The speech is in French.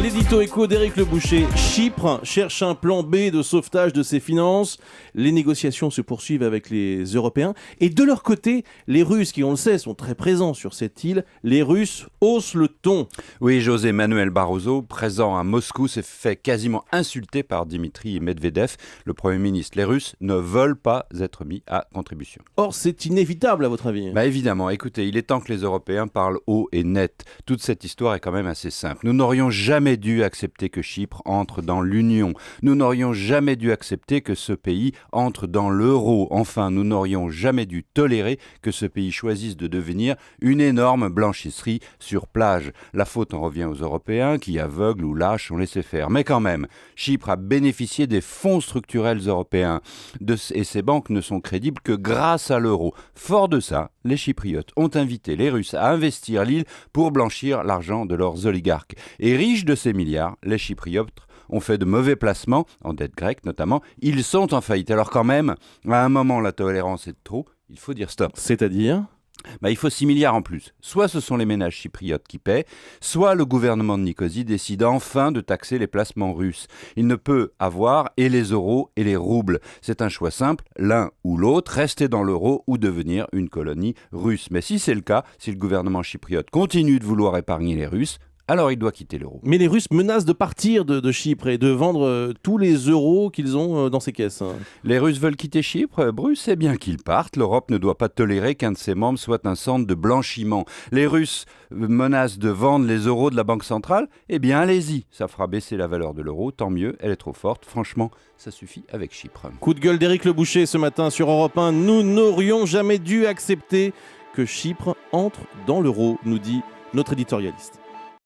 L'édito écho d'Éric Le Boucher. Chypre cherche un plan B de sauvetage de ses finances. Les négociations se poursuivent avec les Européens. Et de leur côté, les Russes, qui on le sait, sont très présents sur cette île, les Russes haussent le ton. Oui, José Manuel Barroso, présent à Moscou, s'est fait quasiment insulter par Dimitri Medvedev, le Premier ministre. Les Russes ne veulent pas être mis à contribution. Or, c'est inévitable à votre avis? Évidemment, écoutez, il est temps que les Européens parlent haut et net. Toute cette histoire est quand même assez simple. Nous n'aurions jamais dû accepter que Chypre entre dans l'Union. Nous n'aurions jamais dû accepter que ce pays entre dans l'euro. Enfin, nous n'aurions jamais dû tolérer que ce pays choisisse de devenir une énorme blanchisserie sur plage. La faute en revient aux Européens qui, aveugles ou lâches, ont laissé faire. Mais quand même, Chypre a bénéficié des fonds structurels européens et ces banques ne sont crédibles que grâce à l'euro. Fort de ça, les Chypriotes ont invité les Russes à investir l'île pour blanchir l'argent de leurs oligarques. Et riches de ces milliards, les Chypriotes ont fait de mauvais placements, en dette grecque notamment. Ils sont en faillite. Alors quand même, à un moment, la tolérance est de trop. Il faut dire stop. C'est-à-dire? Il faut 6 milliards en plus. Soit ce sont les ménages chypriotes qui paient, soit le gouvernement de Nicosie décide enfin de taxer les placements russes. Il ne peut avoir et les euros et les roubles. C'est un choix simple, l'un ou l'autre, rester dans l'euro ou devenir une colonie russe. Mais si c'est le cas, si le gouvernement chypriote continue de vouloir épargner les Russes, alors il doit quitter l'euro. Mais les Russes menacent de partir de Chypre et de vendre tous les euros qu'ils ont dans ces caisses. Les Russes veulent quitter Chypre, Bruce, c'est bien qu'ils partent. L'Europe ne doit pas tolérer qu'un de ses membres soit un centre de blanchiment. Les Russes menacent de vendre les euros de la Banque centrale. Eh bien, allez-y, ça fera baisser la valeur de l'euro, tant mieux, elle est trop forte. Franchement, ça suffit avec Chypre. Coup de gueule d'Éric Le Boucher ce matin sur Europe 1. Nous n'aurions jamais dû accepter que Chypre entre dans l'euro, nous dit notre éditorialiste.